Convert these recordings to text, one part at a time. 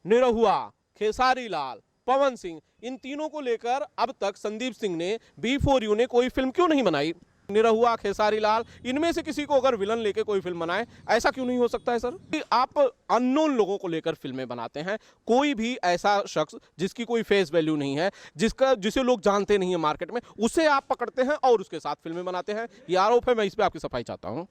निरहुआ, खेसारी लाल, पवन सिंह, इन तीनों को लेकर अब तक संदीप सिंह ने B4U ने कोई फिल्म क्यों नहीं बनाई? निरहुआ, खेसारी लाल, इनमें से किसी को अगर विलन लेके कोई फिल्म बनाए, ऐसा क्यों नहीं हो सकता है सर? कि आप अननोन लोगों को लेकर फिल्में बनाते हैं, कोई भी ऐसा शख्स जिसकी कोई फेस वैल्यू नहीं है, जिसे लोग जानते नहीं है मार्केट में, उसे आप पकड़ते हैं और उसके साथ फिल्में बनाते हैं। ये आरोप है, मैं इस पे आपकी सफाई चाहता हूँ।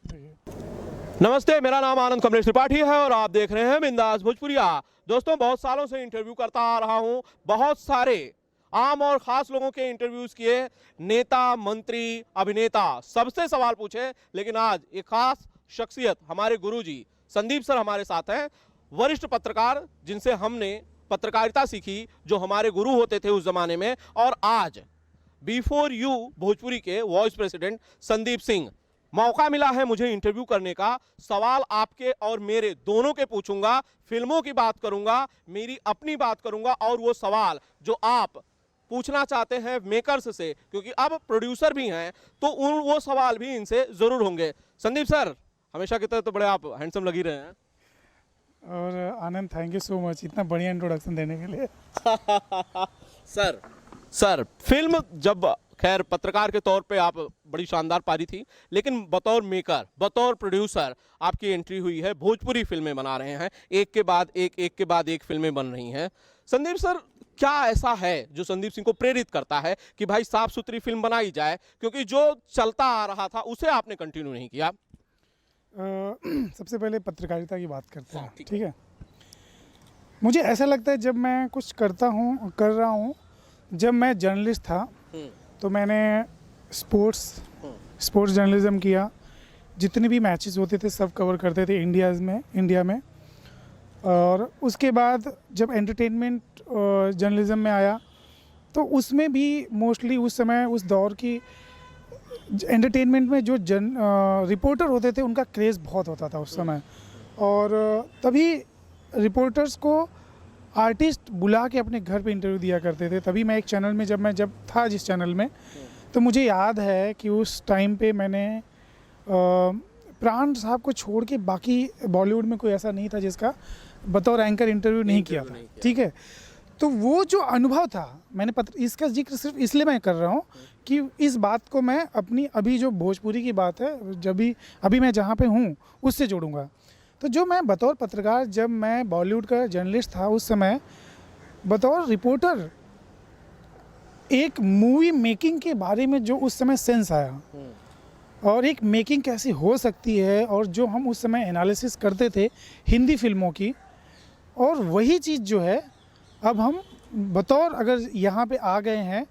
नमस्ते, मेरा नाम आनंद कमलेश त्रिपाठी है और आप देख रहे हैं बिंदास भोजपुरिया। दोस्तों, बहुत सालों से इंटरव्यू करता आ रहा हूं, बहुत सारे आम और खास लोगों के इंटरव्यूज किए, नेता, मंत्री, अभिनेता, सबसे सवाल पूछे, लेकिन आज एक खास शख्सियत हमारे गुरुजी संदीप सर हमारे साथ हैं, वरिष्ठ पत्रकार जिनसे हमने पत्रकारिता सीखी, जो हमारे गुरु होते थे उस जमाने में, और आज B4U भोजपुरी के वॉइस प्रेसिडेंट संदीप सिंह। मौका मिला है मुझे इंटरव्यू करने का, सवाल आपके और मेरे दोनों के पूछूंगा, फिल्मों की बात करूंगा, मेरी अपनी बात करूंगा, और वो सवाल जो आप पूछना चाहते हैं मेकर्स से, क्योंकि अब प्रोड्यूसर भी हैं, तो वो सवाल भी इनसे जरूर होंगे। संदीप सर, हमेशा की तरह तो बड़े आप हैंडसम लग ही रहे हैं। और आनंद, थैंक यू सो मच इतना बढ़िया इंट्रोडक्शन देने के लिए। सर फिल्म जब, खैर पत्रकार के तौर पे आप बड़ी शानदार पारी थी, लेकिन बतौर मेकर, बतौर प्रोड्यूसर आपकी एंट्री हुई है, भोजपुरी फिल्में बना रहे हैं, एक के बाद एक फिल्में बन रही हैं। संदीप सर, क्या ऐसा है जो संदीप सिंह को प्रेरित करता है कि भाई साफ सुथरी फिल्म बनाई जाए, क्योंकि जो चलता आ रहा था उसे आपने कंटिन्यू नहीं किया? सबसे पहले पत्रकारिता की बात करते हैं, ठीक है। मुझे ऐसा लगता है जब मैं कुछ कर रहा हूँ, जब मैं जर्नलिस्ट था तो मैंने स्पोर्ट्स जर्नलिज्म किया, जितने भी मैचेस होते थे सब कवर करते थे इंडिया में। और उसके बाद जब एंटरटेनमेंट जर्नलिज्म में आया तो उसमें भी मोस्टली उस समय, उस दौर की एंटरटेनमेंट में जो रिपोर्टर होते थे उनका क्रेज़ बहुत होता था उस समय, और तभी रिपोर्टर्स को आर्टिस्ट बुला के अपने घर पे इंटरव्यू दिया करते थे। तभी मैं एक चैनल में जब था जिस चैनल में, तो मुझे याद है कि उस टाइम पे मैंने प्राण साहब को छोड़ के बाकी बॉलीवुड में कोई ऐसा नहीं था जिसका बतौर एंकर इंटरव्यू नहीं किया था, ठीक है। तो वो जो अनुभव था, मैंने इसका जिक्र सिर्फ इसलिए मैं कर रहा हूँ कि इस बात को मैं अपनी अभी जो भोजपुरी की बात है, जब भी अभी मैं जहाँ पे हूँ उससे जोड़ूंगा। तो जो मैं बतौर पत्रकार, जब मैं बॉलीवुड का जर्नलिस्ट था उस समय, बतौर रिपोर्टर एक मूवी मेकिंग के बारे में जो उस समय सेंस आया, और एक मेकिंग कैसी हो सकती है, और जो हम उस समय एनालिसिस करते थे हिंदी फिल्मों की, और वही चीज़ जो है अब हम बतौर अगर यहाँ पे आ गए हैं,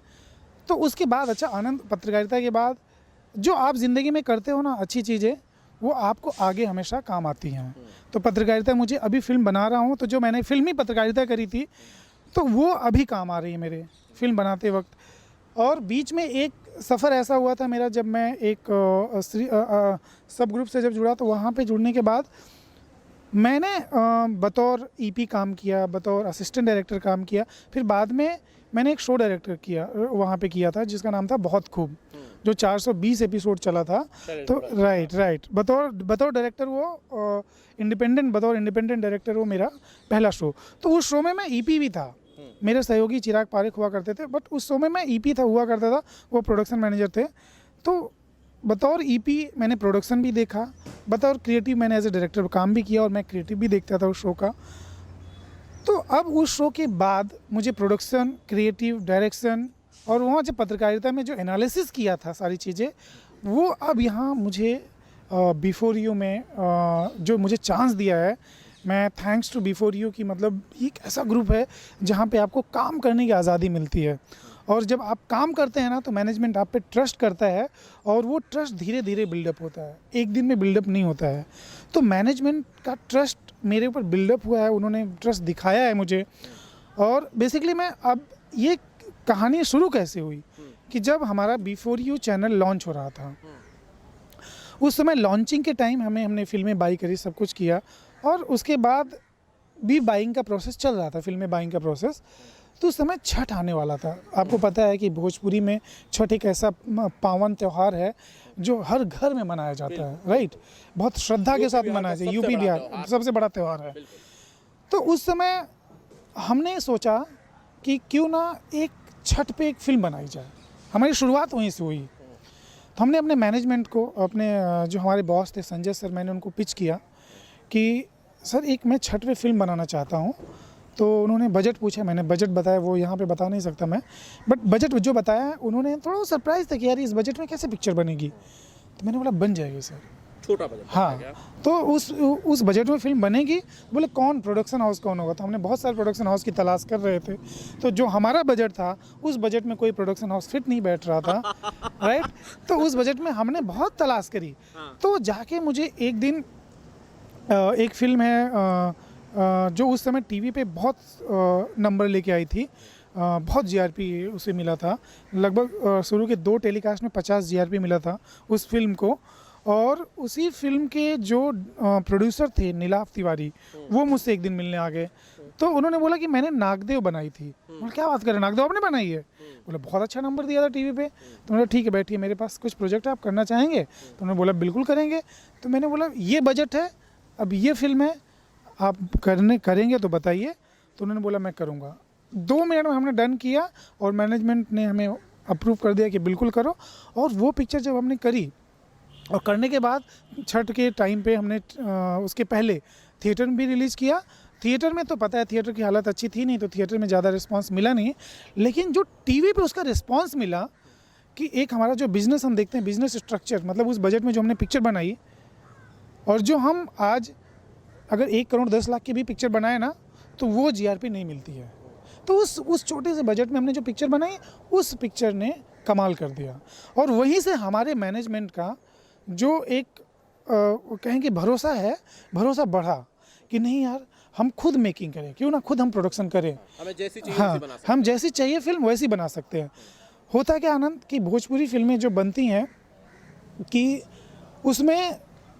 तो उसके बाद अच्छा आनंद, पत्रकारिता के बाद जो आप ज़िंदगी में करते हो ना अच्छी चीज़ें, वो आपको आगे हमेशा काम आती हैं। तो पत्रकारिता, मुझे अभी फिल्म बना रहा हूँ, तो जो मैंने फिल्मी पत्रकारिता करी थी तो वो अभी काम आ रही है मेरे फिल्म बनाते वक्त। और बीच में एक सफ़र ऐसा हुआ था मेरा, जब मैं एक सब ग्रुप से जब जुड़ा, तो वहाँ पे जुड़ने के बाद मैंने बतौर EP काम किया, बतौर असिस्टेंट डायरेक्टर काम किया, फिर बाद में मैंने एक शो डायरेक्टर किया, वहाँ पे किया था, जिसका नाम था बहुत खूब, जो 420 एपिसोड चला था। तो राइट बतौर डायरेक्टर वो बतौर इंडिपेंडेंट डायरेक्टर वो मेरा पहला शो। तो उस शो में मैं EP भी था, मेरे सहयोगी चिराग पारेख हुआ करते थे, बट उस शो में मैं EP हुआ करता था, वो प्रोडक्शन मैनेजर थे। तो बतौर EP मैंने प्रोडक्शन भी देखा, बतौर क्रिएटिव मैंने एज ए डायरेक्टर काम भी किया, और मैं क्रिएटिव भी देखता था उस शो का। तो अब उस शो के बाद मुझे प्रोडक्शन, क्रिएटिव, डायरेक्शन, और वहाँ जो पत्रकारिता में जो एनालिसिस किया था सारी चीज़ें, वो अब यहाँ मुझे B4U में जो मुझे चांस दिया है, मैं थैंक्स टू B4U की, मतलब एक ऐसा ग्रुप है जहाँ पे आपको काम करने की आज़ादी मिलती है, और जब आप काम करते हैं ना तो मैनेजमेंट आप पे ट्रस्ट करता है, और वो ट्रस्ट धीरे धीरे बिल्डअप होता है, एक दिन में बिल्डअप नहीं होता है। तो मैनेजमेंट का ट्रस्ट मेरे ऊपर बिल्डअप हुआ है, उन्होंने ट्रस्ट दिखाया है मुझे। और बेसिकली मैं अब ये कहानी शुरू कैसे हुई कि जब हमारा B4U चैनल लॉन्च हो रहा था, उस समय लॉन्चिंग के टाइम हमने फिल्में बाई करी, सब कुछ किया, और उसके बाद भी बाइंग का प्रोसेस चल रहा था, फिल्में बाइंग का प्रोसेस। तो उस समय छठ आने वाला था। आपको पता है कि भोजपुरी में छठ एक ऐसा पावन त्यौहार है जो हर घर में मनाया जाता है, राइट, बहुत श्रद्धा के साथ मनाया जाता है, यूपी बिहार सबसे बड़ा त्यौहार है। तो उस समय हमने सोचा कि क्यों ना एक छत पे एक फिल्म बनाई जाए। हमारी शुरुआत वहीं से हुई। तो हमने अपने मैनेजमेंट को, अपने जो हमारे बॉस थे संजय सर, मैंने उनको पिच किया कि सर एक मैं छत पे फिल्म बनाना चाहता हूँ। तो उन्होंने बजट पूछा, मैंने बजट बताया, वो यहाँ पे बता नहीं सकता मैं, बट बजट जो बताया उन्होंने थोड़ा सरप्राइज था कि यार इस बजट में कैसे पिक्चर बनेगी। तो मैंने बोला बन जाएगी सर। छोटा बजट। हाँ, तो उस बजट में फिल्म बनेगी। बोले कौन प्रोडक्शन हाउस कौन होगा। तो हमने बहुत सारे प्रोडक्शन हाउस की तलाश कर रहे थे। तो जो हमारा बजट था उस बजट में कोई प्रोडक्शन हाउस फिट नहीं बैठ रहा था। राइट। तो उस बजट में हमने बहुत तलाश करी। तो जाके मुझे एक दिन एक फिल्म है जो उस समय टीवी पे बहुत नंबर लेके आई थी, बहुत जीआरपी उसे मिला था। लगभग शुरू के 2 टेलीकास्ट में 50 जीआरपी मिला था उस फिल्म को। और उसी फिल्म के जो प्रोड्यूसर थे नीलाभ तिवारी, वो मुझसे एक दिन मिलने आ गए। तो उन्होंने बोला कि मैंने नागदेव बनाई थी। बोला क्या बात कर रहे हैं, नागदेव आपने बनाई है? बोला बहुत अच्छा नंबर दिया था टीवी पे। तो मैंने ठीक है बैठिए, मेरे पास कुछ प्रोजेक्ट आप करना चाहेंगे? तो उन्होंने बोला बिल्कुल करेंगे। तो मैंने बोला ये बजट है, अब ये फिल्म है, आप करेंगे तो बताइए। तो उन्होंने बोला मैं करूँगा। 2 मिनट में हमने डन किया और मैनेजमेंट ने हमें अप्रूव कर दिया कि बिल्कुल करो। और वो पिक्चर जब हमने करी और करने के बाद छठ के टाइम पे हमने उसके पहले थिएटर में भी रिलीज़ किया। थिएटर में तो पता है थिएटर की हालत अच्छी थी नहीं, तो थिएटर में ज़्यादा रिस्पांस मिला नहीं। लेकिन जो टीवी पे उसका रिस्पांस मिला कि एक हमारा जो बिज़नेस हम देखते हैं, बिज़नेस स्ट्रक्चर, मतलब उस बजट में जो हमने पिक्चर बनाई और जो हम आज अगर 1 करोड़ 10 लाख की भी पिक्चर बनाए ना, तो वो जीआरपी नहीं मिलती है। तो उस छोटे से बजट में हमने जो पिक्चर बनाई, उस पिक्चर ने कमाल कर दिया। और वहीं से हमारे मैनेजमेंट का जो एक कहेंगे भरोसा बढ़ा कि नहीं यार हम खुद मेकिंग करें, क्यों ना खुद हम प्रोडक्शन करें, हमें जैसी चाहिए हाँ, वैसी बना सकते हम जैसी चाहिए फिल्म वैसी बना सकते हैं। होता क्या आनंद कि भोजपुरी फिल्में जो बनती हैं कि उसमें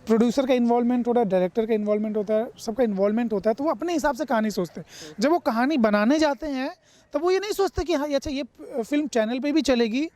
प्रोड्यूसर का इन्वॉल्वमेंट होता है, डायरेक्टर का इन्वॉल्वमेंट होता है, सबका इन्वॉल्वमेंट होता है। तो वो अपने हिसाब से कहानी सोचते हैं। जब वो कहानी बनाने जाते हैं तब वो ये नहीं सोचते कि हाँ अच्छा ये फिल्म चैनल पे भी चलेगी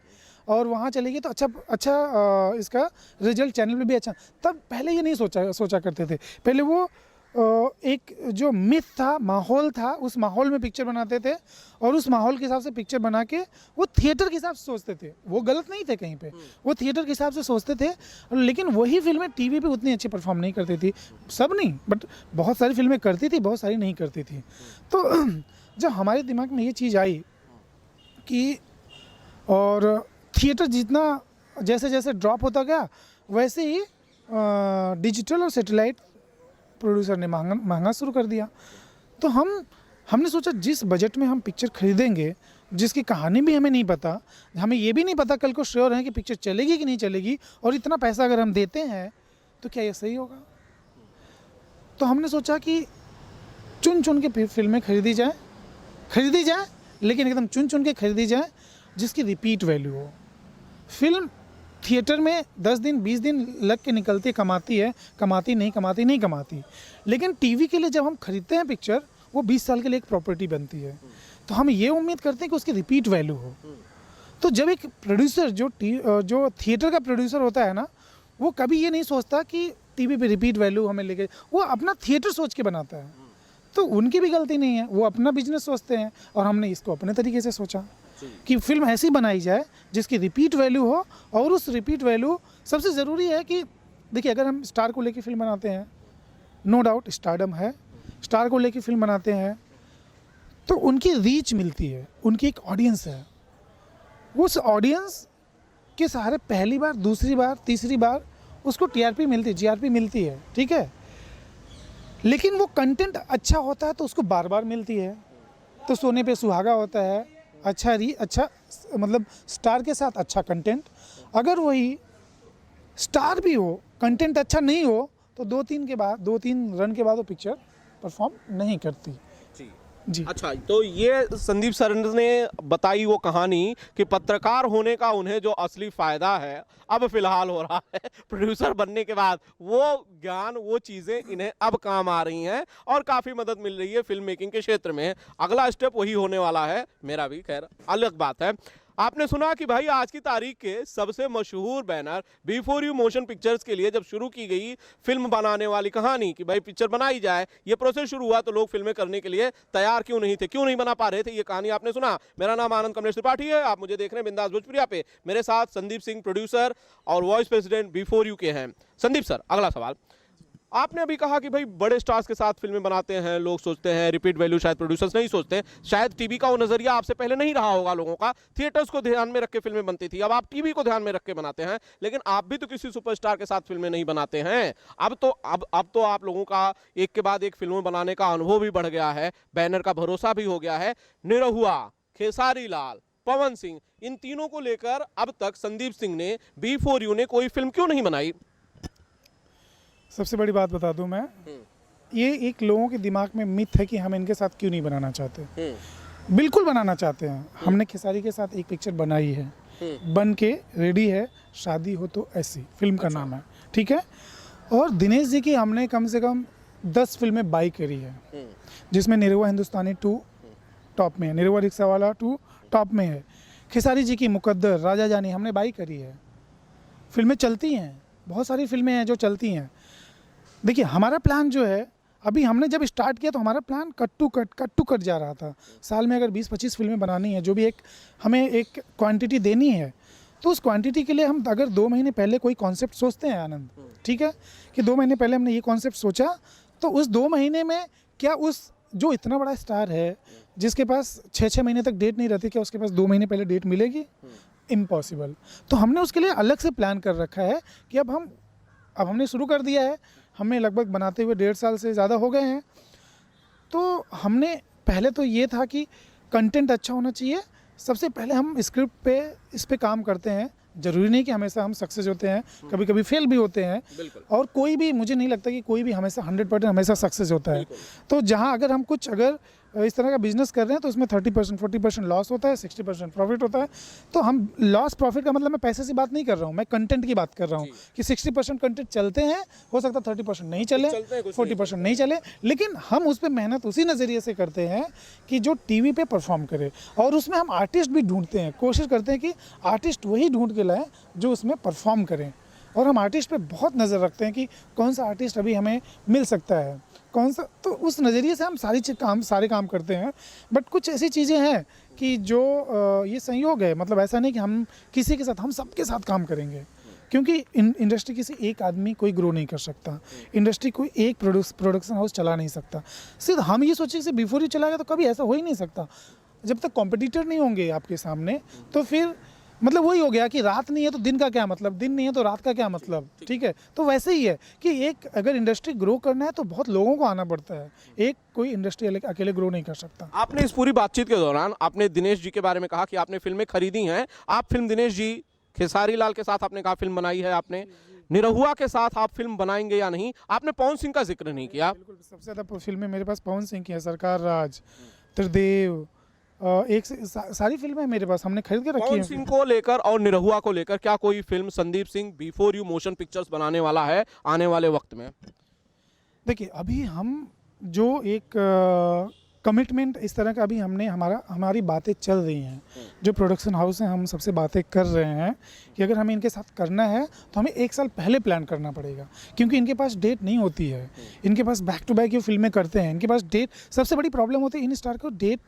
और वहाँ चलेगी तो अच्छा इसका रिजल्ट चैनल पे भी अच्छा। तब पहले ये नहीं सोचा करते थे। पहले वो एक जो मिथ था, माहौल था, उस माहौल में पिक्चर बनाते थे और उस माहौल के हिसाब से पिक्चर बना के वो थिएटर के हिसाब से सोचते थे। वो गलत नहीं थे कहीं पे, वो थिएटर के हिसाब से सोचते थे। लेकिन वही फिल्में टीवी पे उतनी अच्छी परफॉर्म नहीं करती थी। सब नहीं, बट बहुत सारी फिल्में करती थी, बहुत सारी नहीं करती थी। तो जब हमारे दिमाग में ये चीज़ आई कि और थिएटर जितना जैसे जैसे ड्रॉप होता गया वैसे ही डिजिटल और सैटेलाइट प्रोड्यूसर ने महंगा शुरू कर दिया। तो हमने सोचा जिस बजट में हम पिक्चर खरीदेंगे, जिसकी कहानी भी हमें नहीं पता, हमें ये भी नहीं पता कल को श्योर है कि पिक्चर चलेगी कि नहीं चलेगी, और इतना पैसा अगर हम देते हैं तो क्या ये सही होगा? तो हमने सोचा कि चुन चुन के फिल्में खरीदी जाए, लेकिन एकदम चुन चुन के खरीदी जाए जिसकी रिपीट वैल्यू हो। फिल्म थिएटर में 10 दिन 20 दिन लग के निकलती, कमाती नहीं कमाती। लेकिन टीवी के लिए जब हम खरीदते हैं पिक्चर, वो 20 साल के लिए एक प्रॉपर्टी बनती है। तो हम ये उम्मीद करते हैं कि उसकी रिपीट वैल्यू हो। तो जब एक प्रोड्यूसर जो थिएटर का प्रोड्यूसर होता है ना, वो कभी ये नहीं सोचता कि टीवी पे रिपीट वैल्यू हमें लेके, वो अपना थिएटर सोच के बनाता है। तो उनकी भी गलती नहीं है, वो अपना बिजनेस सोचते हैं और हमने इसको अपने तरीके से सोचा कि फिल्म ऐसी बनाई जाए जिसकी रिपीट वैल्यू हो। और उस रिपीट वैल्यू सबसे ज़रूरी है कि देखिए, अगर हम स्टार को लेके फिल्म बनाते हैं, नो डाउट स्टारडम है, स्टार को लेके फिल्म बनाते हैं तो उनकी रीच मिलती है, उनकी एक ऑडियंस है। उस ऑडियंस के सहारे पहली बार, दूसरी बार, तीसरी बार उसको टीआरपी मिलती है, जीआरपी मिलती है, ठीक है। लेकिन वो कंटेंट अच्छा होता है तो उसको बार बार मिलती है। तो सोने पे सुहागा होता है, अच्छा मतलब स्टार के साथ अच्छा कंटेंट। अगर वही स्टार भी हो, कंटेंट अच्छा नहीं हो, तो 2-3 रन के बाद वो पिक्चर परफॉर्म नहीं करती। जी। अच्छा, तो ये संदीप सर ने बताई वो कहानी कि पत्रकार होने का उन्हें जो असली फायदा है अब फिलहाल हो रहा है प्रोड्यूसर बनने के बाद, वो ज्ञान, वो चीजें इन्हें अब काम आ रही हैं और काफी मदद मिल रही है फिल्म मेकिंग के क्षेत्र में। अगला स्टेप वही होने वाला है मेरा भी, खैर अलग बात है। आपने सुना कि भाई आज की तारीख के सबसे मशहूर बैनर B4U मोशन पिक्चर्स के लिए जब शुरू की गई फिल्म बनाने वाली कहानी कि भाई पिक्चर बनाई जाए, ये प्रोसेस शुरू हुआ तो लोग फिल्में करने के लिए तैयार क्यों नहीं थे, क्यों नहीं बना पा रहे थे, ये कहानी आपने सुना। मेरा नाम आनंद कमलेश त्रिपाठी है, आप मुझे देख रहे हैं बिंदास भोजपुरिया पे। मेरे साथ संदीप सिंह प्रोड्यूसर और वॉइस प्रेसिडेंट B4U के हैं। संदीप सर, अगला सवाल, आपने अभी कहा कि भाई बड़े स्टार्स के साथ फिल्में बनाते हैं, लोग सोचते हैं रिपीट वैल्यू, शायद प्रोड्यूसर्स नहीं सोचते, शायद टीवी का वो नजरिया आपसे पहले नहीं रहा होगा लोगों का, थिएटर्स को ध्यान में रख के फिल्में बनती थी, अब आप टीवी को ध्यान में रख के बनाते हैं, लेकिन आप भी तो किसी सुपरस्टार के साथ फिल्में नहीं बनाते हैं। अब तो आप लोगों का एक के बाद एक फिल्में बनाने का अनुभव भी बढ़ गया है, बैनर का भरोसा भी हो गया है। निरहुआ, खेसारी लाल, पवन सिंह, इन तीनों को लेकर अब तक संदीप सिंह ने B4U ने कोई फिल्म क्यों नहीं बनाई? सबसे बड़ी बात बता दूं मैं, ये एक लोगों के दिमाग में मिथ है कि हम इनके साथ क्यों नहीं बनाना चाहते। बिल्कुल बनाना चाहते हैं। हमने खेसारी के साथ एक पिक्चर बनाई है, बन के रेडी है, शादी हो तो ऐसी फिल्म का नाम है, ठीक है। और दिनेश जी की हमने कम से कम 10 फिल्में बाई करी है, जिसमें निरहुआ हिंदुस्तानी 2 टॉप में है, निरहुआ रिक्शा वाला 2 टॉप में है, खेसारी जी की मुकद्दर, राजा जानी हमने बाई करी है। फिल्में चलती हैं, बहुत सारी फिल्में हैं जो चलती हैं। देखिए हमारा प्लान जो है, अभी हमने जब स्टार्ट किया तो हमारा प्लान कट टू कट जा रहा था। साल में अगर 20-25 फिल्में बनानी है, जो भी हमें एक क्वांटिटी देनी है, तो उस क्वांटिटी के लिए हम अगर 2 महीने पहले कोई कॉन्सेप्ट सोचते हैं आनंद, ठीक है, कि 2 महीने पहले हमने ये कॉन्सेप्ट सोचा, तो उस 2 महीने में क्या उस जो इतना बड़ा स्टार है जिसके पास 6-6 महीने तक डेट नहीं रहती, क्या उसके पास 2 महीने पहले डेट मिलेगी? इम्पॉसिबल। तो हमने उसके लिए अलग से प्लान कर रखा है कि अब हमने शुरू कर दिया है, हमें लगभग बनाते हुए 1.5 साल से ज़्यादा हो गए हैं। तो हमने पहले तो ये था कि कंटेंट अच्छा होना चाहिए। सबसे पहले हम स्क्रिप्ट पे इस पे काम करते हैं। ज़रूरी नहीं कि हमेशा हम सक्सेस होते हैं, कभी कभी फेल भी होते हैं, और कोई भी, मुझे नहीं लगता कि कोई भी हमेशा 100% हमेशा सक्सेस होता है। तो जहाँ अगर हम कुछ अगर इस तरह का बिजनेस कर रहे हैं तो उसमें 30% 40% लॉस होता है, 60% प्रॉफिट होता है। तो हम लॉस प्रॉफिट का मतलब मैं पैसे से बात नहीं कर रहा हूँ, मैं कंटेंट की बात कर रहा हूँ कि 60% कंटेंट चलते हैं, हो सकता है 30% नहीं चले, 40% नहीं चले, लेकिन हम उस पर मेहनत उसी नज़रिए से करते हैं कि जो टीवी पे परफॉर्म करे। और उसमें हम आर्टिस्ट भी ढूंढते हैं, कोशिश करते हैं कि आर्टिस्ट वही ढूंढ के लाएँ जो उसमें परफॉर्म करें। और हम आर्टिस्ट पे बहुत नज़र रखते हैं कि कौन सा आर्टिस्ट अभी हमें मिल सकता है, कौन सा, तो उस नज़रिए से हम सारे काम करते हैं। बट कुछ ऐसी चीज़ें हैं कि जो ये संयोग है, मतलब ऐसा नहीं कि हम किसी के साथ, हम सबके साथ काम करेंगे, क्योंकि इंडस्ट्री किसी एक आदमी कोई ग्रो नहीं कर सकता, इंडस्ट्री कोई एक प्रोडक्शन हाउस चला नहीं सकता। सिर्फ हम ये सोचे कि B4U चलाएगा तो कभी ऐसा हो ही नहीं सकता। जब तक कॉम्पिटिटर नहीं होंगे आपके सामने, तो फिर मतलब वही हो गया कि रात नहीं है तो दिन का क्या मतलब, दिन नहीं है तो रात का क्या मतलब, ठीक है। तो वैसे ही है कि एक अगर इंडस्ट्री ग्रो करना है तो बहुत लोगों को आना पड़ता है, एक कोई इंडस्ट्री अकेले ग्रो नहीं कर सकता। आपने इस पूरी बातचीत के दौरान आपने दिनेश जी के बारे में कहा कि आपने फिल्में खरीदी हैं। आप फिल्म दिनेश जी, खेसारी लाल के साथ आपने कहा फिल्म बनाई है आपने, निरहुआ के साथ आप फिल्म बनाएंगे या नहीं? आपने पवन सिंह का जिक्र नहीं किया। बिल्कुल, सबसे ज़्यादा फिल्में मेरे पास पवन सिंह की है, सरकार राज, त्रिदेव, एक से सारी फिल्में मेरे पास हमने खरीद के रखी है। पवन सिंह को लेकर और निरहुआ को लेकर क्या कोई film Sandeep Singh B4U motion pictures बनाने वाला है आने वाले वक्त में? देखिए अभी हम जो एक कमिटमेंट इस तरह का अभी हमारी बातें चल रही हैं, जो प्रोडक्शन हाउस हैं, हम सबसे बातें कर रहे हैं कि अगर हमें इनके साथ करना है तो हमें 1 साल पहले प्लान करना पड़ेगा, क्योंकि इनके पास डेट नहीं होती है। इनके पास बैक टू बैक ये फिल्में करते हैं, इनके पास डेट, सबसे बड़ी प्रॉब्लम होती है इन स्टार को डेट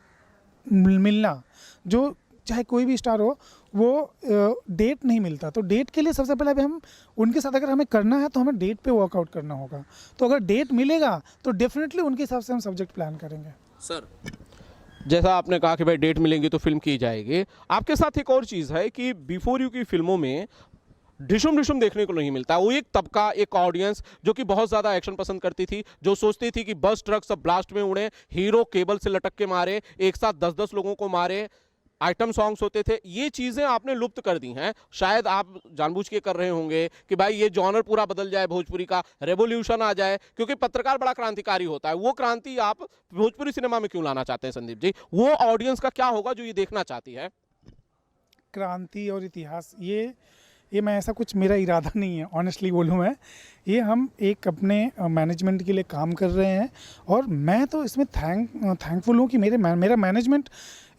मिलना। जो चाहे कोई भी स्टार हो, वो डेट नहीं मिलता। तो डेट के लिए सबसे पहले अभी हम उनके साथ अगर हमें करना है तो हमें डेट पे वर्कआउट करना होगा। तो अगर डेट मिलेगा तो डेफिनेटली उनके हिसाब से हम सब्जेक्ट प्लान करेंगे। सर, जैसा आपने कहा कि भाई डेट मिलेंगी तो फिल्म की जाएगी, आपके साथ एक और चीज़ है कि B4U की फिल्मों में डिशुम देखने को नहीं मिलता। वो एक तबका, एक ऑडियंस जो कि बहुत ज़्यादा एक्शन पसंद करती थी, जो सोचती थी कि बस ट्रक सब ब्लास्ट में उड़े, हीरो केबल से लटक के मारे, एक साथ 10-10 लोगों को मारे, आइटम सॉन्ग्स होते थे, ये चीज़ें आपने लुप्त कर दी हैं। शायद आप जानबूझ के कर रहे होंगे कि भाई ये जॉनर पूरा बदल जाए, भोजपुरी का रेवोल्यूशन आ जाए, क्योंकि पत्रकार बड़ा क्रांतिकारी होता है। वो क्रांति आप भोजपुरी सिनेमा में क्यों लाना चाहते हैं संदीप जी? वो ऑडियंस का क्या होगा जो ये देखना चाहती है? क्रांति और इतिहास, ये ये मैं ऐसा कुछ मेरा इरादा नहीं है, ऑनेस्टली बोलूँ मैं, ये हम एक अपने मैनेजमेंट के लिए काम कर रहे हैं और मैं तो इसमें थैंकफुल हूँ कि मेरा मैनेजमेंट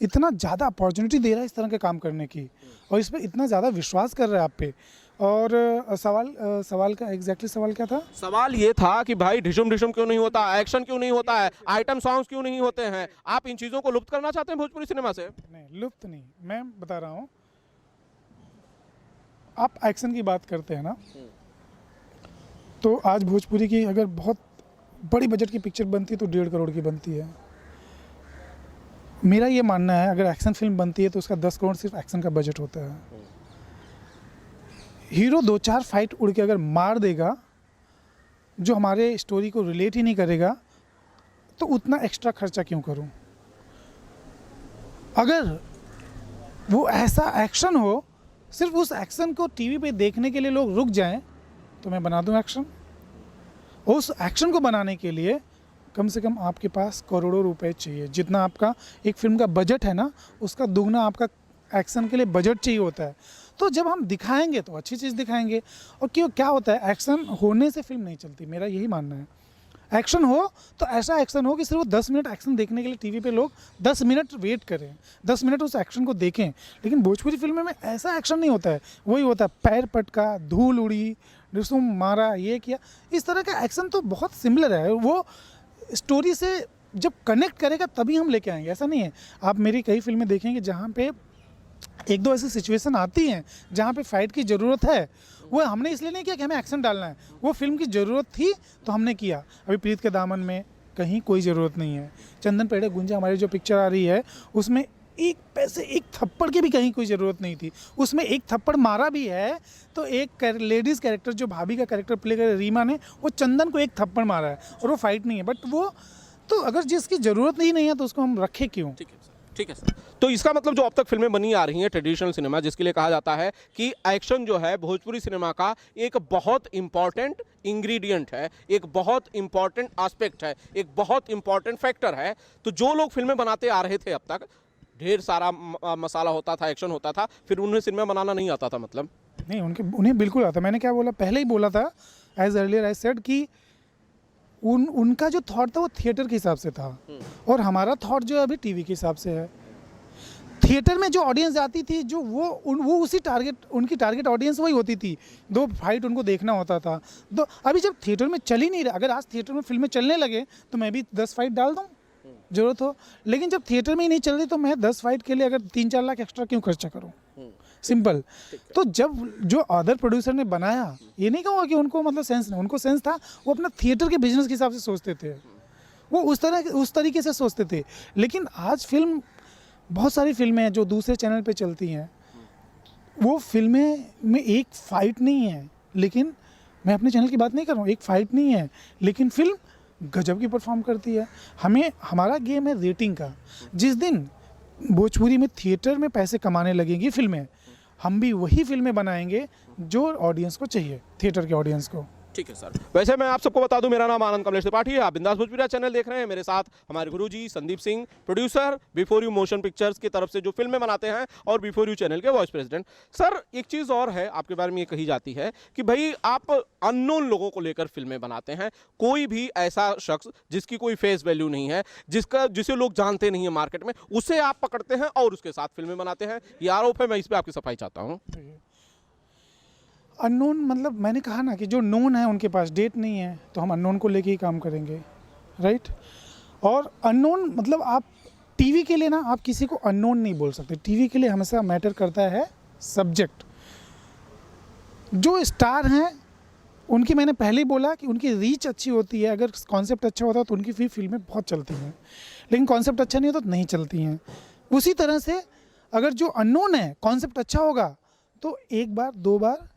इतना ज़्यादा अपॉर्चुनिटी दे रहा है इस तरह के काम करने की और इस पर इतना ज़्यादा विश्वास कर रहा है आप पे। और सवाल का एग्जैक्टली सवाल क्या था? सवाल ये था कि भाई ढिशुम ढिशुम क्यों नहीं होता, एक्शन क्यों नहीं होता है, आइटम सॉन्ग्स क्यों नहीं होते हैं? आप इन चीज़ों को लुप्त करना चाहते हैं भोजपुरी सिनेमा से? नहीं, लुप्त नहीं, मैं बता रहा हूँ, आप एक्शन की बात करते हैं ना, तो आज भोजपुरी की अगर बहुत बड़ी बजट की पिक्चर बनती है तो 1.5 करोड़ की बनती है। मेरा ये मानना है अगर एक्शन फिल्म बनती है तो उसका 10 करोड़ सिर्फ एक्शन का बजट होता है। हीरो 2-4 फाइट उड़ के अगर मार देगा जो हमारे स्टोरी को रिलेट ही नहीं करेगा तो उतना एक्स्ट्रा खर्चा क्यों करूं? अगर वो ऐसा एक्शन हो, सिर्फ उस एक्शन को टीवी पे देखने के लिए लोग रुक जाएं तो मैं बना दूं एक्शन। उस एक्शन को बनाने के लिए कम से कम आपके पास करोड़ों रुपए चाहिए। जितना आपका एक फिल्म का बजट है ना, उसका दुगना आपका एक्शन के लिए बजट चाहिए होता है। तो जब हम दिखाएंगे तो अच्छी चीज़ दिखाएंगे। और क्यों क्या होता है, एक्शन होने से फिल्म नहीं चलती, मेरा यही मानना है। एक्शन हो तो ऐसा एक्शन हो कि सिर्फ 10 मिनट एक्शन देखने के लिए टीवी पे लोग 10 मिनट वेट करें, 10 मिनट उस एक्शन को देखें। लेकिन भोजपुरी फिल्म में ऐसा एक्शन नहीं होता है, वही होता है पैर पटका, धूल उड़ी, डिसुम मारा, ये किया। इस तरह का एक्शन तो बहुत सिमिलर है, वो स्टोरी से जब कनेक्ट करेगा तभी हम लेके आएंगे। ऐसा नहीं है, आप मेरी कई फिल्में देखेंगे जहाँ पे 1-2 ऐसी सिचुएशन आती हैं जहाँ पे फाइट की ज़रूरत है। वो हमने इसलिए नहीं किया कि हमें एक्शन डालना है, वो फिल्म की ज़रूरत थी तो हमने किया। अभी प्रीत के दामन में कहीं कोई ज़रूरत नहीं है। चंदन पेड़े गुंजा हमारी जो पिक्चर आ रही है उसमें एक पैसे एक थप्पड़ की भी कहीं कोई ज़रूरत नहीं थी। उसमें एक थप्पड़ मारा भी है तो एक लेडीज़ कैरेक्टर जो भाभी का कैरेक्टर प्ले कर रीमा ने, वो चंदन को एक थप्पड़ मारा है और वो फाइट नहीं है। बट वो तो अगर जिसकी ज़रूरत ही नहीं है तो उसको हम रखें क्यों? ठीक है सर। तो इसका मतलब जो अब तक फिल्में बनी आ रही हैं ट्रेडिशनल सिनेमा, जिसके लिए कहा जाता है कि एक्शन जो है भोजपुरी सिनेमा का एक बहुत इंपॉर्टेंट इंग्रेडिएंट है, एक बहुत इंपॉर्टेंट एस्पेक्ट है, एक बहुत इंपॉर्टेंट फैक्टर है। तो जो लोग फिल्में बनाते आ रहे थे अब तक, ढेर सारा मसाला होता था, एक्शन होता था, फिर उन्हें सिनेमा बनाना नहीं आता था? मतलब नहीं, उन्हें बिल्कुल आता। मैंने क्या बोला, पहले ही बोला था, एज अर्लियर आई सेड कि उनका जो थॉट था वो थिएटर के हिसाब से था और हमारा थॉट जो है अभी टीवी के हिसाब से है। थिएटर में जो ऑडियंस जाती थी, जो वो उसी उनकी टारगेट ऑडियंस वही होती थी। 2 फाइट उनको देखना होता था। तो अभी जब थिएटर में चल ही नहीं रहा, अगर आज थिएटर में फिल्में चलने लगे तो मैं भी 10 फाइट डाल दूँ जरूरत हो। लेकिन जब थिएटर में ही नहीं चल रही तो मैं 10 फाइट के लिए अगर 3-4 लाख एक्स्ट्रा क्यों खर्चा करूँ? सिंपल। तो जब जो अदर प्रोड्यूसर ने बनाया, ये नहीं कहूँगा कि उनको मतलब सेंस नहीं, उनको सेंस था। वो अपना थिएटर के बिजनेस के हिसाब से सोचते थे, वो उस तरीके से सोचते थे। लेकिन आज फिल्म, बहुत सारी फिल्में हैं जो दूसरे चैनल पे चलती हैं, वो फिल्में में एक फाइट नहीं है, लेकिन मैं अपने चैनल की बात नहीं कर रहा हूँ, एक फाइट नहीं है लेकिन फिल्म गजब की परफॉर्म करती है। हमारा गेम है रेटिंग का। जिस दिन भोजपुरी में थिएटर में पैसे कमाने लगेंगी फिल्में, हम भी वही फिल्में बनाएंगे जो ऑडियंस को चाहिए, थिएटर के ऑडियंस को। ठीक है सर। वैसे मैं आप सबको बता दूं, मेरा नाम आनंद कमलेश त्रिपाठी है, आप बिंदास भोजपुरी चैनल देख रहे हैं। मेरे साथ हमारे Guruji Sandeep Singh, producer before you motion pictures की तरफ से जो फिल्में बनाते हैं और बिफोर यू चैनल के वाइस प्रेसिडेंट। सर, एक चीज़ और है, आपके बारे में ये कही जाती है कि भाई आप अननोन लोगों को लेकर फिल्में बनाते हैं। कोई भी ऐसा शख्स जिसकी कोई फेस वैल्यू नहीं है, जिसे लोग जानते नहीं है मार्केट में, उसे आप पकड़ते हैं और उसके साथ फिल्में बनाते हैं। ये आरोप है, मैं इस पर आपकी सफाई चाहता हूँ। अननोन मतलब मैंने कहा ना कि जो नोन है उनके पास डेट नहीं है, तो हम अननोन को लेके ही काम करेंगे, राइट? और अननोन मतलब आप टीवी के लिए ना, आप किसी को अननोन नहीं बोल सकते। टीवी के लिए हमेशा मैटर करता है सब्जेक्ट। जो स्टार हैं उनकी, मैंने पहले ही बोला कि उनकी रीच अच्छी होती है। अगर कॉन्सेप्ट अच्छा होता है तो उनकी फिल्में बहुत चलती हैं, लेकिन कॉन्सेप्ट अच्छा नहीं होता तो नहीं चलती हैं। उसी तरह से अगर जो अननोन है, कॉन्सेप्ट अच्छा होगा तो 1 बार 2 बार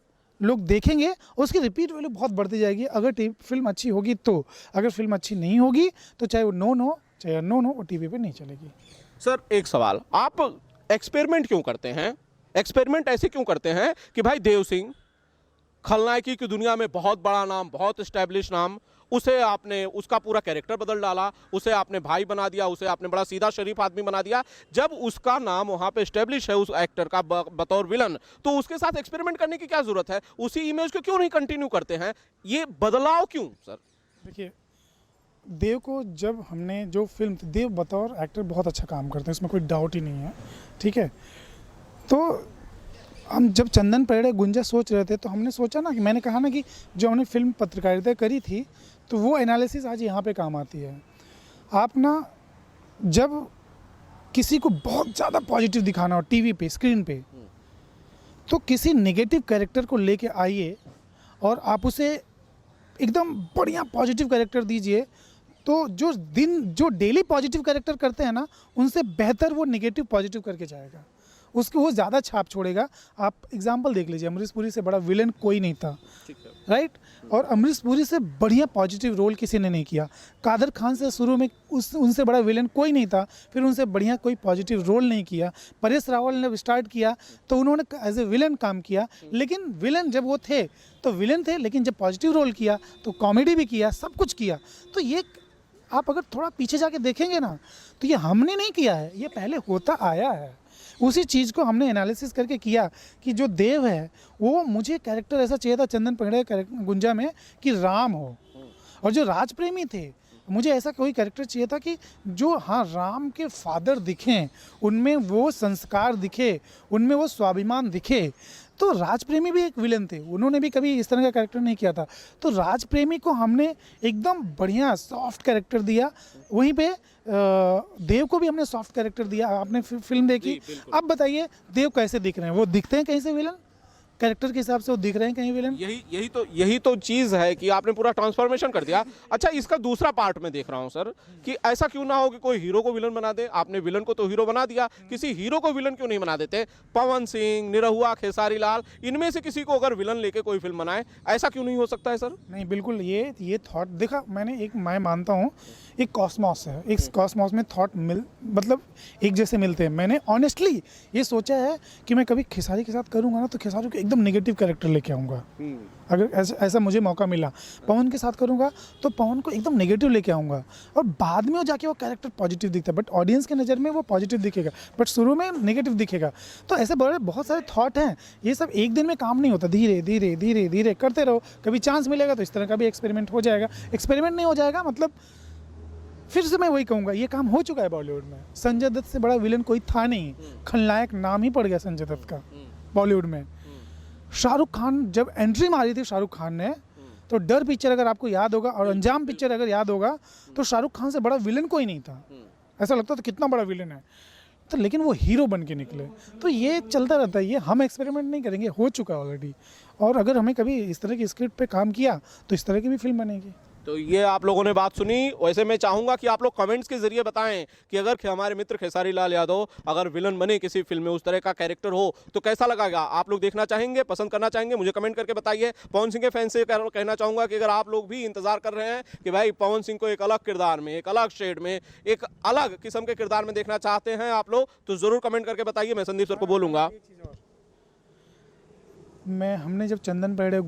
लोग देखेंगे और उसकी रिपीट वैल्यू बहुत बढ़ती जाएगी अगर फिल्म अच्छी होगी तो। अगर फिल्म अच्छी नहीं होगी तो चाहे वो नोन हो चाहे अननोन हो, वो टीवी पे नहीं चलेगी। सर, एक सवाल, आप एक्सपेरिमेंट क्यों करते हैं? एक्सपेरिमेंट ऐसे क्यों करते हैं कि भाई देव सिंह खलनायकी की दुनिया में बहुत बड़ा नाम, बहुत एस्टैब्लिश नाम, उसे आपने उसका पूरा कैरेक्टर बदल डाला, उसे आपने भाई बना दिया, उसे आपने बड़ा सीधा शरीफ आदमी बना दिया। जब उसका नाम वहां पे स्टेब्लिश है उस एक्टर का बतौर विलन, तो उसके साथ एक्सपेरिमेंट करने की क्या जरूरत है? उसी इमेज को क्यों नहीं कंटिन्यू करते हैं? ये बदलाव क्यों सर? देखिए, देव को जब हमने जो फिल्म थी, देव बतौर एक्टर बहुत अच्छा काम करते हैं, इसमें कोई डाउट ही नहीं है, ठीक है। तो हम जब चंदन परिड़े गुंजा सोच रहे थे, तो हमने सोचा ना कि मैंने कहा ना कि जो हमने फिल्म पत्रकारिता करी थी, तो वो एनालिसिस आज यहाँ पे काम आती है। आप ना जब किसी को बहुत ज़्यादा पॉजिटिव दिखाना हो टीवी पे, स्क्रीन पे, तो किसी नेगेटिव कैरेक्टर को लेके आइए और आप उसे एकदम बढ़िया पॉजिटिव कैरेक्टर दीजिए, तो जो डेली पॉजिटिव कैरेक्टर करते हैं ना, उनसे बेहतर वो नेगेटिव पॉजिटिव करके जाएगा, उसको वो ज़्यादा छाप छोड़ेगा। आप एग्जांपल देख लीजिए, अमरीश पुरी से बड़ा विलन कोई नहीं था, राइट? और अमरीश पुरी से बढ़िया पॉजिटिव रोल किसी ने नहीं किया। कादर खान से शुरू में उनसे बड़ा विलन कोई नहीं था, फिर उनसे बढ़िया कोई पॉजिटिव रोल नहीं किया। परेश रावल ने स्टार्ट किया तो उन्होंने एज ए विलन काम किया, लेकिन विलन जब वो थे तो विलन थे, लेकिन जब पॉजिटिव रोल किया तो कॉमेडी भी किया, सब कुछ किया। तो ये आप अगर थोड़ा पीछे जाके देखेंगे ना, तो ये हमने नहीं किया है, ये पहले होता आया है। उसी चीज़ को हमने एनालिसिस करके किया कि जो देव है, वो मुझे कैरेक्टर ऐसा चाहिए था चंदन परिड़े गुंजा में कि राम हो, और जो राज प्रेमी थे, मुझे ऐसा कोई कैरेक्टर चाहिए था कि जो हाँ राम के फादर दिखें, उनमें वो संस्कार दिखे, उनमें वो स्वाभिमान दिखे। तो राज प्रेमी भी एक विलन थे, उन्होंने भी कभी इस तरह का कैरेक्टर नहीं किया था। तो राज प्रेमी को हमने एकदम बढ़िया सॉफ्ट कैरेक्टर दिया, वहीं पे देव को भी हमने सॉफ्ट कैरेक्टर दिया। आपने फिल्म देखी, अब बताइए देव कैसे दिख रहे हैं? वो दिखते हैं कहीं से विलन? कैरेक्टर के हिसाब से वो दिख रहे हैं कहीं विलन? यही तो चीज है कि आपने पूरा ट्रांसफॉर्मेशन कर दिया। अच्छा, इसका दूसरा पार्ट में देख रहा हूं सर कि ऐसा क्यों ना हो कि कोई हीरो को विलन बना दे। आपने विलन को तो हीरो बना दिया, किसी हीरो को विलन क्यों नहीं बना देते? पवन सिंह, निरहुआ, खेसारी लाल, इनमें से किसी को अगर विलन लेके कोई फिल्म बनाए, ऐसा क्यों नहीं हो सकता है सर? नहीं, बिल्कुल ये थॉट देखा मैंने, मैं मानता हूँ एक कॉस्मॉस है, एक कॉस्मॉस में थॉट मतलब एक जैसे मिलते हैं। मैंने ऑनेस्टली ये सोचा है कि मैं कभी खेसारी के साथ करूँगा ना, तो खेसारी को एकदम नेगेटिव कैरेक्टर लेके आऊँगा, अगर ऐसा मुझे मौका मिला। पवन के साथ करूँगा तो पवन को एकदम नेगेटिव लेके आऊँगा, और बाद में वो जाके वो कैरेक्टर पॉजिटिव दिखता है, बट ऑडियंस के नज़र में वो पॉजिटिव दिखेगा, बट शुरू में नेगेटिव दिखेगा। तो ऐसे बहुत सारे थॉट हैं, ये सब एक दिन में काम नहीं होता, धीरे धीरे धीरे धीरे करते रहो। कभी चांस मिलेगा तो इस तरह का भी एक्सपेरिमेंट हो जाएगा, एक्सपेरिमेंट नहीं हो जाएगा मतलब फिर से मैं वही कहूँगा, ये काम हो चुका है बॉलीवुड में। संजय दत्त से बड़ा विलन कोई था नहीं, खलनायक नाम ही पड़ गया संजय दत्त का बॉलीवुड में। शाहरुख खान जब एंट्री मारी थी शाहरुख खान ने, तो डर पिक्चर अगर आपको याद होगा और अंजाम पिक्चर अगर याद होगा, तो शाहरुख खान से बड़ा विलन कोई नहीं था। ऐसा लगता था कितना बड़ा विलन है, तो लेकिन वो हीरो बन के निकले। तो ये चलता रहता है, ये हम एक्सपेरिमेंट नहीं करेंगे, हो चुका ऑलरेडी। और अगर हमें कभी इस तरह की स्क्रिप्ट पे काम किया तो इस तरह की भी फिल्म बनेगी। तो ये आप लोगों ने बात सुनी। वैसे मैं चाहूंगा कि आप लोग कमेंट्स के जरिए बताएं कि अगर हमारे मित्र खेसारी लाल यादव अगर विलन बने किसी फिल्म में, उस तरह का कैरेक्टर हो, तो कैसा लगेगा? आप लोग देखना चाहेंगे, पसंद करना चाहेंगे? मुझे कमेंट करके बताइए। पवन सिंह के फैन से कहना चाहूंगा कि अगर आप लोग भी इंतजार कर रहे हैं कि भाई पवन सिंह को एक अलग किरदार में, एक अलग शेड में, एक अलग किस्म के किरदार में देखना चाहते हैं आप लोग, तो जरूर कमेंट करके बताइए। मैं संदीप सर को बोलूंगा। हमने जब चंदन परिड़े